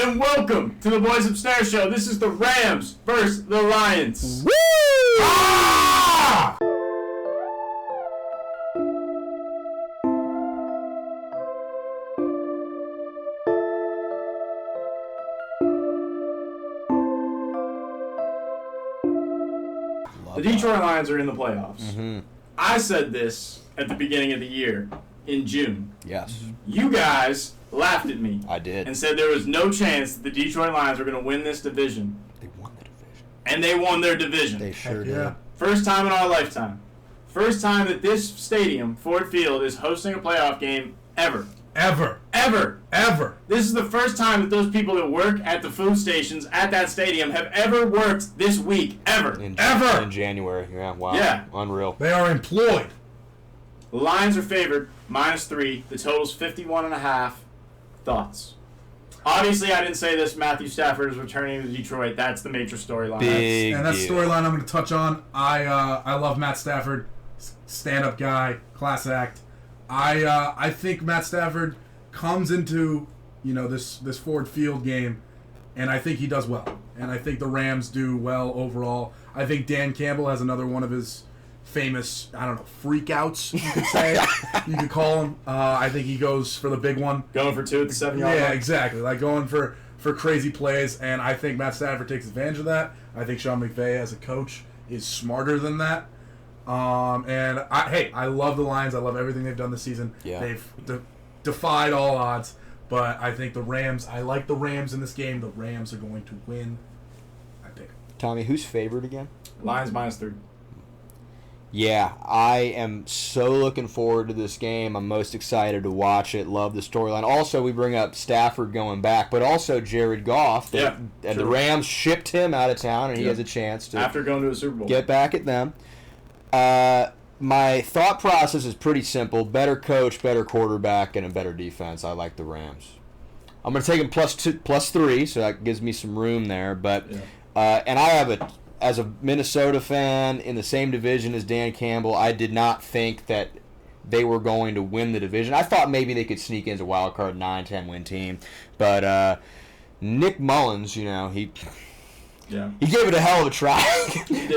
and welcome to the Boys Upstairs Show. This is the Rams versus the Lions. Woo! Ah! The Detroit Lions are in the playoffs. Mm-hmm. I said this at the beginning of the year in June. Yes. You guys laughed at me. I did. And said there was no chance that the Detroit Lions were going to win this division. They won the division. And they won their division. They sure did. First time in our lifetime. First time that this stadium, Ford Field, is hosting a playoff game ever. Ever. This is the first time that those people that work at the food stations at that stadium have ever worked this week. Ever. In January. Yeah, wow. Yeah. Unreal. They are employed. The Lions are favored, -3. The total's 51.5. Thoughts? Obviously, I didn't say this. Matthew Stafford is returning to Detroit. That's the major storyline. That's storyline I'm going to touch on. I love Matt Stafford. Stand-up guy. Class act. I think Matt Stafford comes into this Ford Field game, and I think he does well. And I think the Rams do well overall. I think Dan Campbell has another one of his famous, freakouts, you could say. You could call him. I think he goes for the big one. Going for 2 at the 7-yard line. line. Exactly. Like going for crazy plays, and I think Matt Stafford takes advantage of that. I think Sean McVay as a coach is smarter than that. I love the Lions. I love everything they've done this season. Yeah. They've defied all odds. But I think the Rams, I like the Rams in this game. The Rams are going to win. I pick them. Tommy, who's favored again? Lions -3. Yeah, I am so looking forward to this game. I'm most excited to watch it. Love the storyline. Also, we bring up Stafford going back, but also Jared Goff. And the Rams shipped him out of town, and he has a chance to after going to a Super Bowl get back at them. My thought process is pretty simple. Better coach, better quarterback, and a better defense. I like the Rams. I'm going to take them +3, so that gives me some room there. But and I have as a Minnesota fan in the same division as Dan Campbell, I did not think that they were going to win the division. I thought maybe they could sneak into a wild card 9-10 win team. But Nick Mullins, he gave it a hell of a try.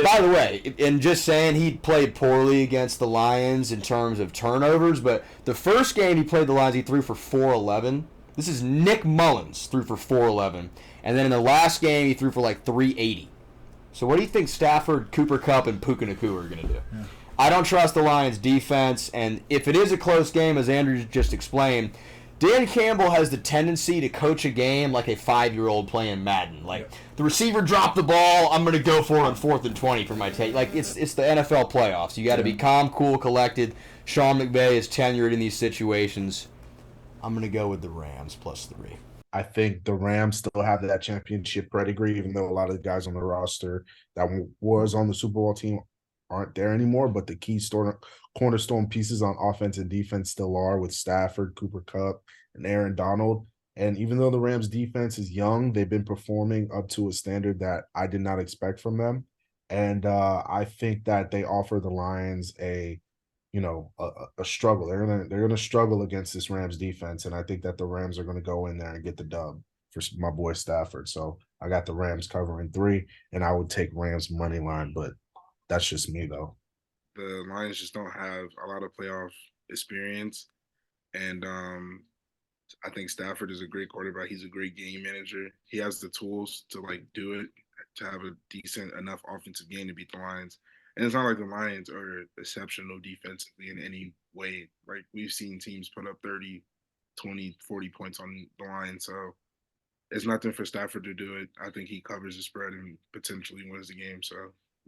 By the way, and just saying, he played poorly against the Lions in terms of turnovers, but the first game he played the Lions, he threw for 411. This is Nick Mullins, threw for 411. And then in the last game, he threw for like 380. So what do you think Stafford, Cooper Kupp, and Puka Nacua are going to do? Yeah. I don't trust the Lions' defense, and if it is a close game, as Andrew just explained, Dan Campbell has the tendency to coach a game like a 5-year-old playing Madden. The receiver dropped the ball, I'm going to go for it on 4th and 20 for my take. It's the NFL playoffs. You got to be calm, cool, collected. Sean McVay is tenured in these situations. I'm going to go with the Rams +3. I think the Rams still have that championship pedigree, even though a lot of the guys on the roster that was on the Super Bowl team aren't there anymore. But the key cornerstone pieces on offense and defense still are, with Stafford, Cooper Kupp, and Aaron Donald. And even though the Rams defense is young, they've been performing up to a standard that I did not expect from them. And I think that they offer the Lions a struggle. They're gonna struggle against this Rams defense, and I think that the Rams are gonna go in there and get the dub for my boy Stafford. So I got the Rams covering 3, and I would take Rams money line, but that's just me though. The Lions just don't have a lot of playoff experience, and I think Stafford is a great quarterback. He's a great game manager. He has the tools to do it, to have a decent enough offensive game to beat the Lions. And it's not like the Lions are exceptional defensively in any way. We've seen teams put up 30, 20, 40 points on the line. So it's nothing for Stafford to do it. I think he covers the spread and potentially wins the game. So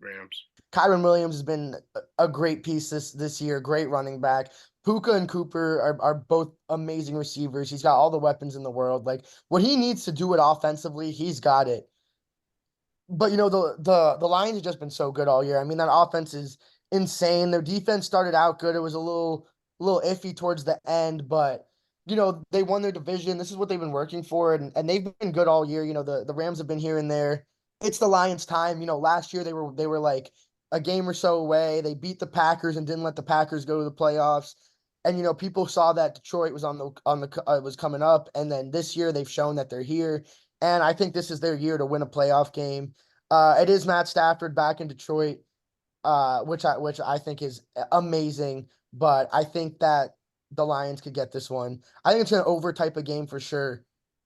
Rams. Kyron Williams has been a great piece this year, great running back. Puka and Cooper are both amazing receivers. He's got all the weapons in the world. What he needs to do it offensively, he's got it. But, the Lions have just been so good all year. I mean, that offense is insane. Their defense started out good. It was a little iffy towards the end, but, they won their division. This is what they've been working for, and they've been good all year. The Rams have been here and there. It's the Lions' time. Last year they were like a game or so away. They beat the Packers and didn't let the Packers go to the playoffs. And, people saw that Detroit was was coming up. And then this year they've shown that they're here. And I think this is their year to win a playoff game. It is Matt Stafford back in Detroit, which I think is amazing. But I think that the Lions could get this one. I think it's an over type of game for sure.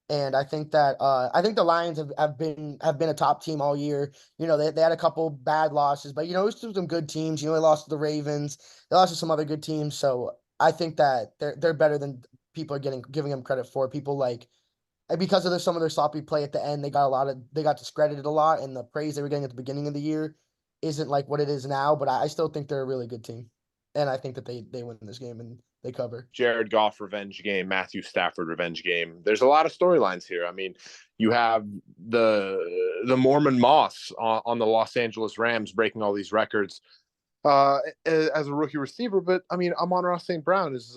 And I think that the Lions have been a top team all year. You know, they had a couple bad losses, but you know, it was to some good teams. You know, they lost to the Ravens. They lost to some other good teams. So I think that they're better than people are giving them credit for. People like, and because of some of their sloppy play at the end, they got discredited a lot, and the praise they were getting at the beginning of the year isn't like what it is now. But I still think they're a really good team, and I think that they win this game and they cover. Jared Goff revenge game, Matthew Stafford revenge game. There's a lot of storylines here. I mean, you have the Mormon Moss on the Los Angeles Rams breaking all these records as a rookie receiver. But I mean, Amon-Ra St. Brown is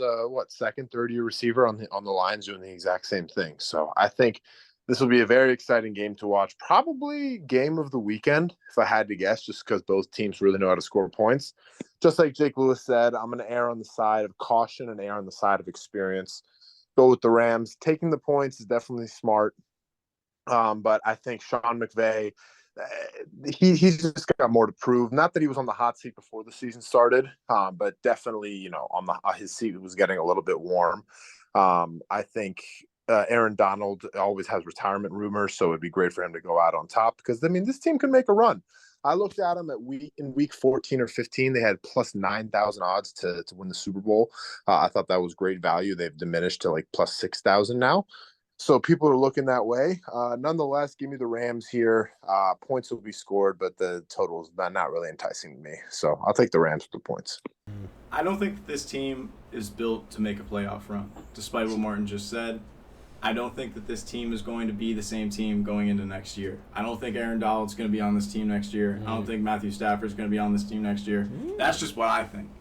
second, third year receiver on the Lions doing the exact same thing. So I think this will be a very exciting game to watch. Probably game of the weekend, if I had to guess, just because both teams really know how to score points. Just like Jake Lewis said, I'm going to err on the side of caution and err on the side of experience. Go with the Rams. Taking the points is definitely smart. But I think Sean McVay, he's just got more to prove. Not that he was on the hot seat before the season started, but definitely, you know, his seat was getting a little bit warm. I think Aaron Donald always has retirement rumors, so it'd be great for him to go out on top because, I mean, this team can make a run. I looked at them in week 14 or 15. They had plus 9,000 odds to win the Super Bowl. I thought that was great value. They've diminished to like plus 6,000 now. So people are looking that way. Nonetheless, give me the Rams here. Points will be scored, but the total is not really enticing to me. So I'll take the Rams for the points. I don't think that this team is built to make a playoff run, despite what Martin just said. I don't think that this team is going to be the same team going into next year. I don't think Aaron Donald's going to be on this team next year. I don't think Matthew Stafford's going to be on this team next year. That's just what I think.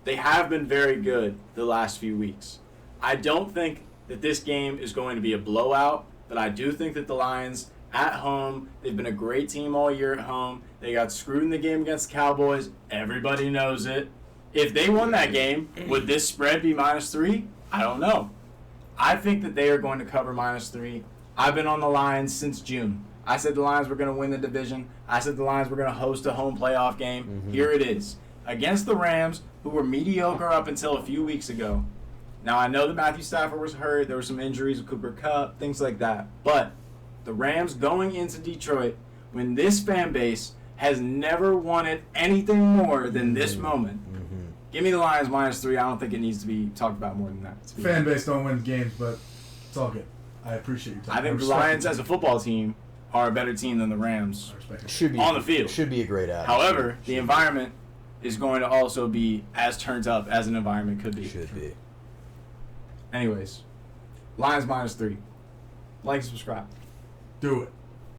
They have been very good the last few weeks. I don't think that this game is going to be a blowout, but I do think that the Lions at home, they've been a great team all year at home. They got screwed in the game against the Cowboys. Everybody knows it. If they won that game, would this spread be -3? I don't know. I think that they are going to cover -3. I've been on the Lions since June. I said the Lions were going to win the division. I said the Lions were going to host a home playoff game. Mm-hmm. Here it is. Against the Rams, who were mediocre up until a few weeks ago. Now, I know that Matthew Stafford was hurt. There were some injuries with Cooper Kupp, things like that. But the Rams going into Detroit, when this fan base has never wanted anything more than this moment, give me the Lions -3. I don't think it needs to be talked about more than that. Fan base don't win games, but it's all good. I appreciate you. I think the Lions as a football team are a better team than the Rams on the field. Should be a great ad. However, the environment is going to also be as turned up as an environment could be. Should be. Anyways, Lions -3. Like and subscribe. Do it.